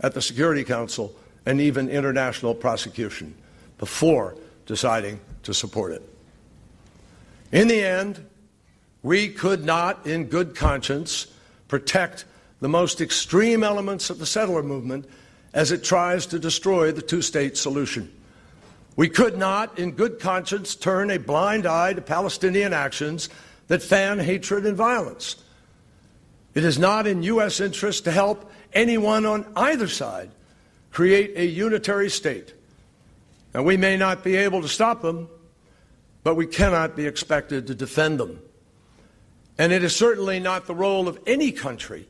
at the Security Council and even international prosecution before deciding to support it. In the end, we could not, in good conscience, protect the most extreme elements of the settler movement as it tries to destroy the two-state solution. We could not, in good conscience, turn a blind eye to Palestinian actions that fan hatred and violence. It is not in U.S. interest to help anyone on either side create a unitary state. And we may not be able to stop them, but we cannot be expected to defend them. And it is certainly not the role of any country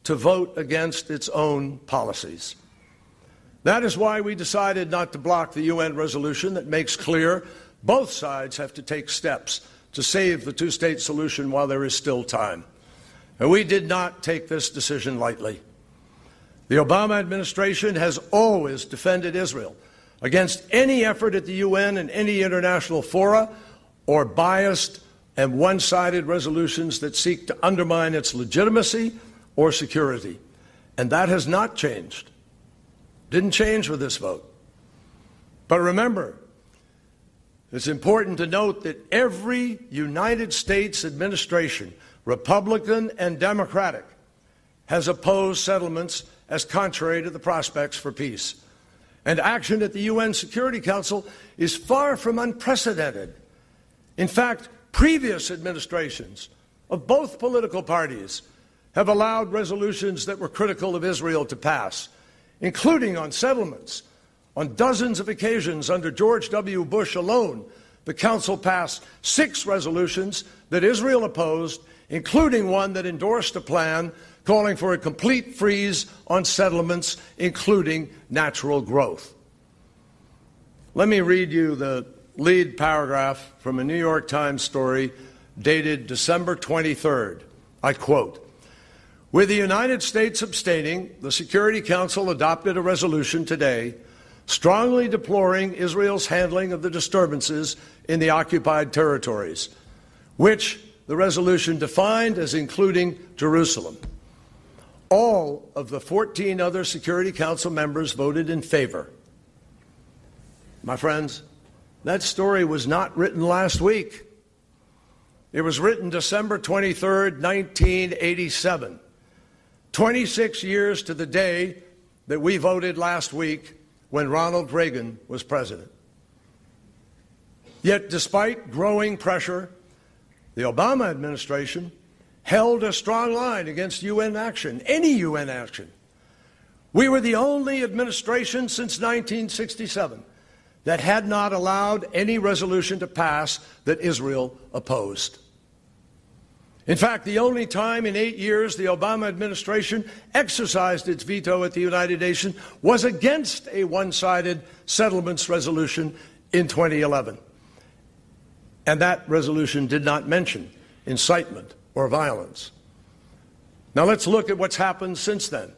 to vote against its own policies. That is why we decided not to block the UN resolution that makes clear both sides have to take steps to save the two-state solution while there is still time. And we did not take this decision lightly. The Obama administration has always defended Israel against any effort at the UN and any international fora or biased and one-sided resolutions that seek to undermine its legitimacy or security. And that has not changed. Didn't change with this vote. But remember, it's important to note that every United States administration, Republican and Democratic, has opposed settlements as contrary to the prospects for peace. And action at the UN Security Council is far from unprecedented. In fact, previous administrations of both political parties have allowed resolutions that were critical of Israel to pass, including on settlements. On dozens of occasions under George W. Bush alone, the Council passed 6 resolutions that Israel opposed, including one that endorsed a plan calling for a complete freeze on settlements, including natural growth. Let me read you the lead paragraph from a New York Times story dated December 23rd. I quote, "With the United States abstaining, the Security Council adopted a resolution today strongly deploring Israel's handling of the disturbances in the occupied territories, which the resolution defined as including Jerusalem. All of the 14 other Security Council members voted in favor." My friends, that story was not written last week. It was written December 23rd, 1987, 26 years to the day that we voted last week when Ronald Reagan was president. Yet, despite growing pressure, the Obama administration held a strong line against UN action, any UN action. We were the only administration since 1967 that had not allowed any resolution to pass that Israel opposed. In fact, the only time in 8 years the Obama administration exercised its veto at the United Nations was against a one-sided settlements resolution in 2011. And that resolution did not mention incitement or violence. Now let's look at what's happened since then.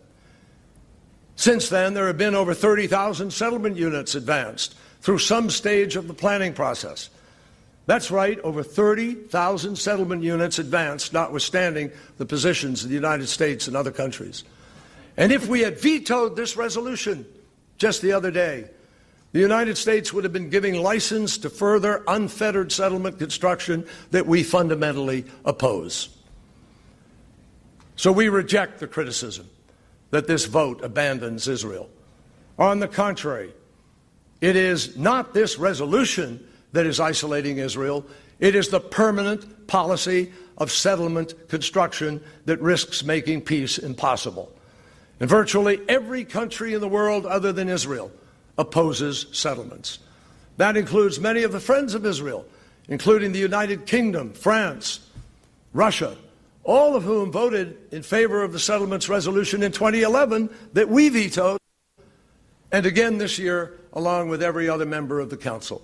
Since then, there have been over 30,000 settlement units advanced through some stage of the planning process. That's right, over 30,000 settlement units advanced, notwithstanding the positions of the United States and other countries. And if we had vetoed this resolution just the other day, the United States would have been giving license to further unfettered settlement construction that we fundamentally oppose. So we reject the criticism that this vote abandons Israel. On the contrary, it is not this resolution that is isolating Israel. It is the permanent policy of settlement construction that risks making peace impossible. And virtually every country in the world other than Israel opposes settlements. That includes many of the friends of Israel, including the United Kingdom, France, Russia, all of whom voted in favor of the settlements resolution in 2011 that we vetoed, and again this year, along with every other member of the Council.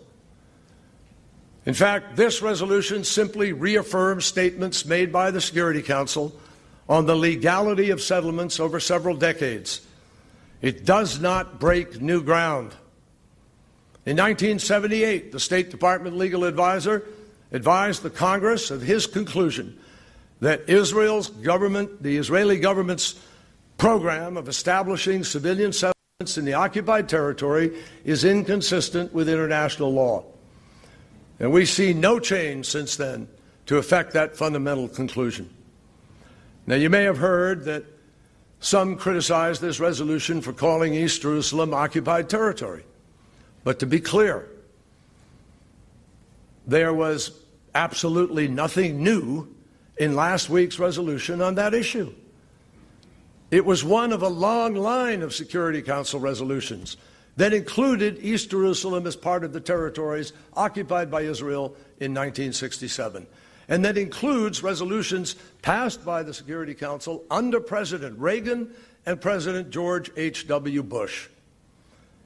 In fact, this resolution simply reaffirms statements made by the Security Council on the legality of settlements over several decades. It does not break new ground. In 1978, the State Department legal advisor advised the Congress of his conclusion that Israel's government, the Israeli government's program of establishing civilian settlements in the occupied territory is inconsistent with international law. And we see no change since then to affect that fundamental conclusion. Now, you may have heard that some criticize this resolution for calling East Jerusalem occupied territory. But to be clear, there was absolutely nothing new in last week's resolution on that issue. It was one of a long line of Security Council resolutions that included East Jerusalem as part of the territories occupied by Israel in 1967, and that includes resolutions passed by the Security Council under President Reagan and President George H.W. Bush.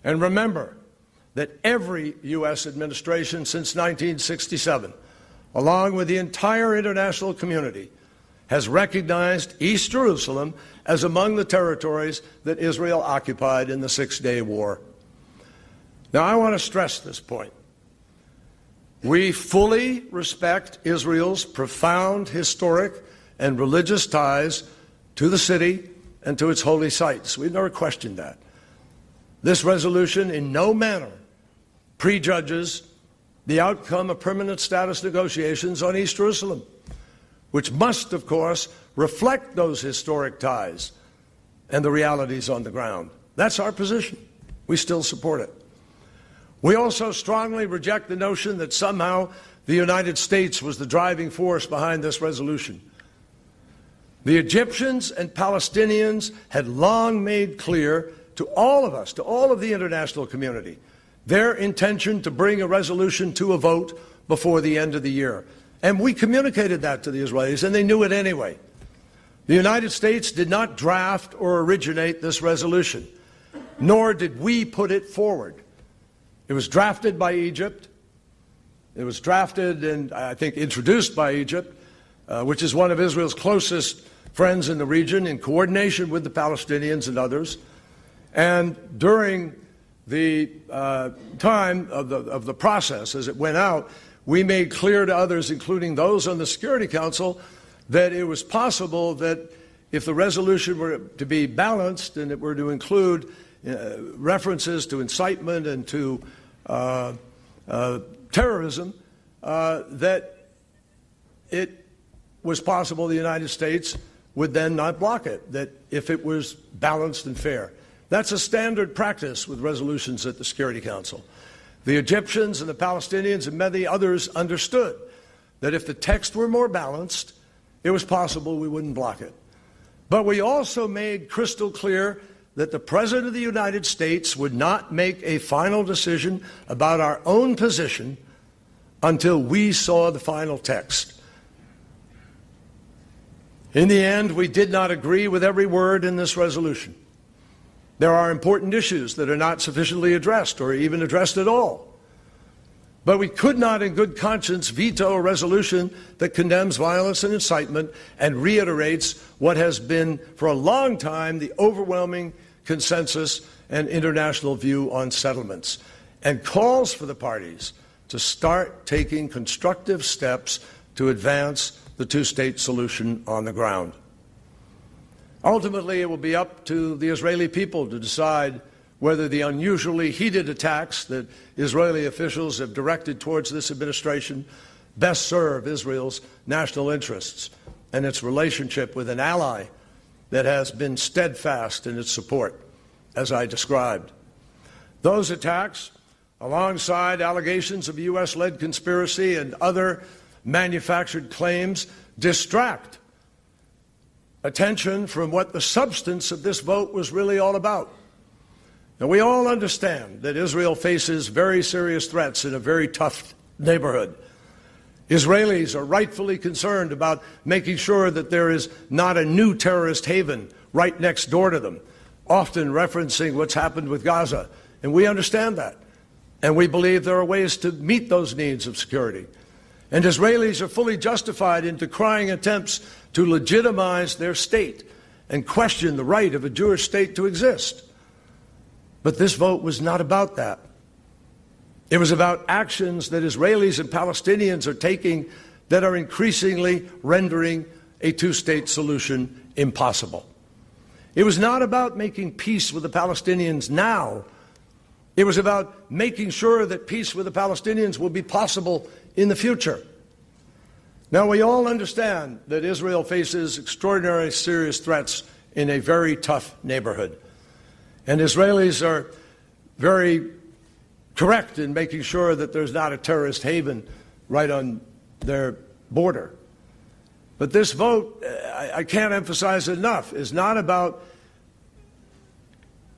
And remember that every U.S. administration since 1967, along with the entire international community, has recognized East Jerusalem as among the territories that Israel occupied in the Six-Day War. Now, I want to stress this point. We fully respect Israel's profound historic and religious ties to the city and to its holy sites. We've never questioned that. This resolution in no manner prejudges the outcome of permanent status negotiations on East Jerusalem, which must, of course, reflect those historic ties and the realities on the ground. That's our position. We still support it. We also strongly reject the notion that somehow the United States was the driving force behind this resolution. The Egyptians and Palestinians had long made clear to all of us, to all of the international community, their intention to bring a resolution to a vote before the end of the year. And we communicated that to the Israelis, and they knew it anyway. The United States did not draft or originate this resolution, nor did we put it forward. It was drafted by Egypt. It was drafted and, I think, introduced by Egypt, which is one of Israel's closest friends in the region, in coordination with the Palestinians and others. And during the time of the process, as it went out, we made clear to others, including those on the Security Council, that it was possible that if the resolution were to be balanced and it were to include references to incitement and to terrorism, that it was possible the United States would then not block it, that if it was balanced and fair. That's a standard practice with resolutions at the Security Council. The Egyptians and the Palestinians and many others understood that if the text were more balanced, it was possible we wouldn't block it. But we also made crystal clear that the President of the United States would not make a final decision about our own position until we saw the final text. In the end, we did not agree with every word in this resolution. There are important issues that are not sufficiently addressed or even addressed at all. But we could not in good conscience veto a resolution that condemns violence and incitement and reiterates what has been for a long time the overwhelming consensus and international view on settlements, and calls for the parties to start taking constructive steps to advance the two-state solution on the ground. Ultimately, it will be up to the Israeli people to decide whether the unusually heated attacks that Israeli officials have directed towards this administration best serve Israel's national interests and its relationship with an ally that has been steadfast in its support, as I described. Those attacks, alongside allegations of U.S.-led conspiracy and other manufactured claims, distract attention from what the substance of this vote was really all about. Now, we all understand that Israel faces very serious threats in a very tough neighborhood. Israelis are rightfully concerned about making sure that there is not a new terrorist haven right next door to them, often referencing what's happened with Gaza. And we understand that. And we believe there are ways to meet those needs of security. And Israelis are fully justified in decrying attempts to legitimize their state and question the right of a Jewish state to exist. But this vote was not about that. It was about actions that Israelis and Palestinians are taking that are increasingly rendering a two-state solution impossible. It was not about making peace with the Palestinians now. It was about making sure that peace with the Palestinians will be possible in the future. Now, we all understand that Israel faces extraordinarily serious threats in a very tough neighborhood. And Israelis are very correct in making sure that there's not a terrorist haven right on their border. But this vote, I can't emphasize it enough, is not about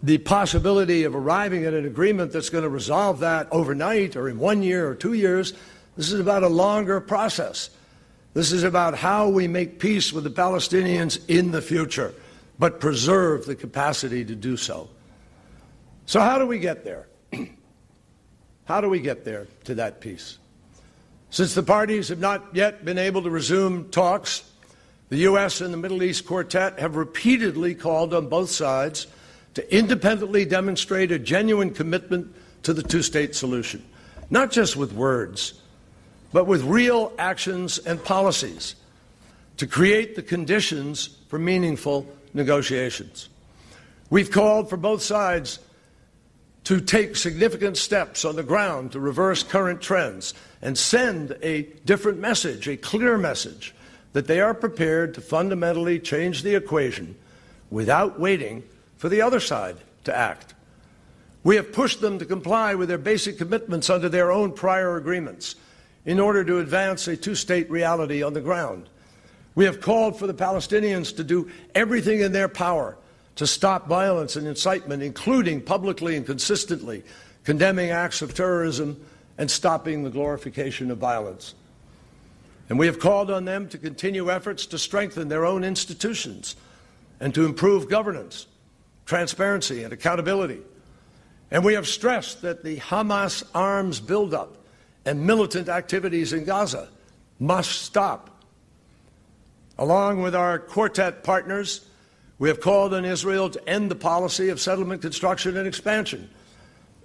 the possibility of arriving at an agreement that's going to resolve that overnight or in 1 year or 2 years. This is about a longer process. This is about how we make peace with the Palestinians in the future, but preserve the capacity to do so. So how do we get there? How do we get there to that peace? Since the parties have not yet been able to resume talks, the U.S. and the Middle East Quartet have repeatedly called on both sides to independently demonstrate a genuine commitment to the two-state solution, not just with words, but with real actions and policies to create the conditions for meaningful negotiations. We've called for both sides to take significant steps on the ground to reverse current trends and send a different message, a clear message, that they are prepared to fundamentally change the equation without waiting for the other side to act. We have pushed them to comply with their basic commitments under their own prior agreements in order to advance a two-state reality on the ground. We have called for the Palestinians to do everything in their power to stop violence and incitement, including publicly and consistently condemning acts of terrorism and stopping the glorification of violence. And we have called on them to continue efforts to strengthen their own institutions and to improve governance, transparency, and accountability. And we have stressed that the Hamas arms buildup and militant activities in Gaza must stop. Along with our quartet partners, we have called on Israel to end the policy of settlement construction and expansion,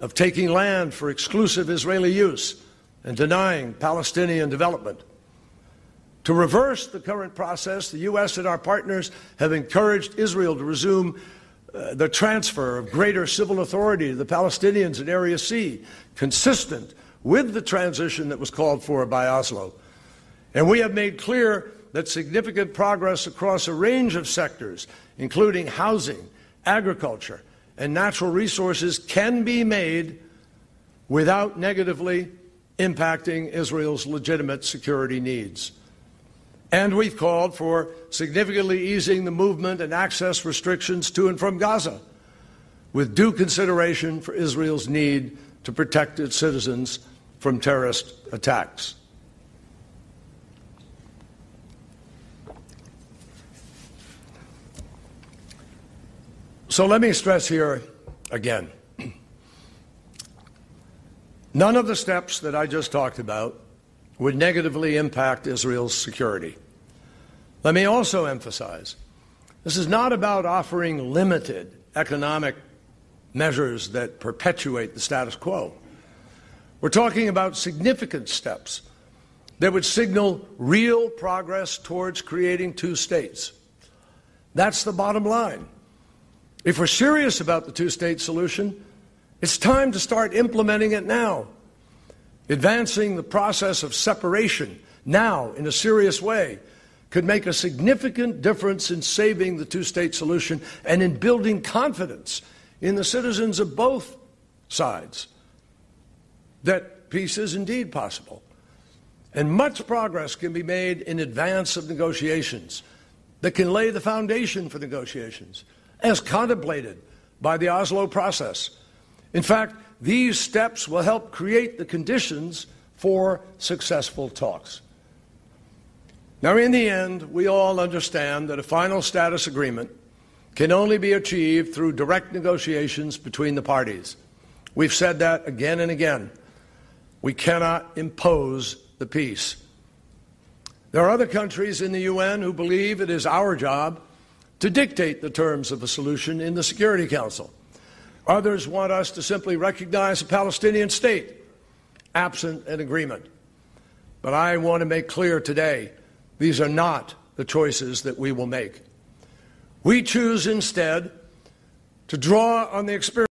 of taking land for exclusive Israeli use and denying Palestinian development. To reverse the current process, the U.S. and our partners have encouraged Israel to resume the transfer of greater civil authority to the Palestinians in Area C, consistent with the transition that was called for by Oslo. And we have made clear that significant progress across a range of sectors, including housing, agriculture, and natural resources, can be made without negatively impacting Israel's legitimate security needs. And we've called for significantly easing the movement and access restrictions to and from Gaza, with due consideration for Israel's need to protect its citizens from terrorist attacks. So let me stress here again, none of the steps that I just talked about would negatively impact Israel's security. Let me also emphasize, this is not about offering limited economic measures that perpetuate the status quo. We're talking about significant steps that would signal real progress towards creating two states. That's the bottom line. If we're serious about the two-state solution, it's time to start implementing it now. Advancing the process of separation now in a serious way could make a significant difference in saving the two-state solution and in building confidence in the citizens of both sides that peace is indeed possible. And much progress can be made in advance of negotiations that can lay the foundation for negotiations, as contemplated by the Oslo process. In fact, these steps will help create the conditions for successful talks. Now, in the end, we all understand that a final status agreement can only be achieved through direct negotiations between the parties. We've said that again and again. We cannot impose the peace. There are other countries in the UN who believe it is our job to dictate the terms of a solution in the Security Council. Others want us to simply recognize a Palestinian state, absent an agreement. But I want to make clear today, these are not the choices that we will make. We choose instead to draw on the experience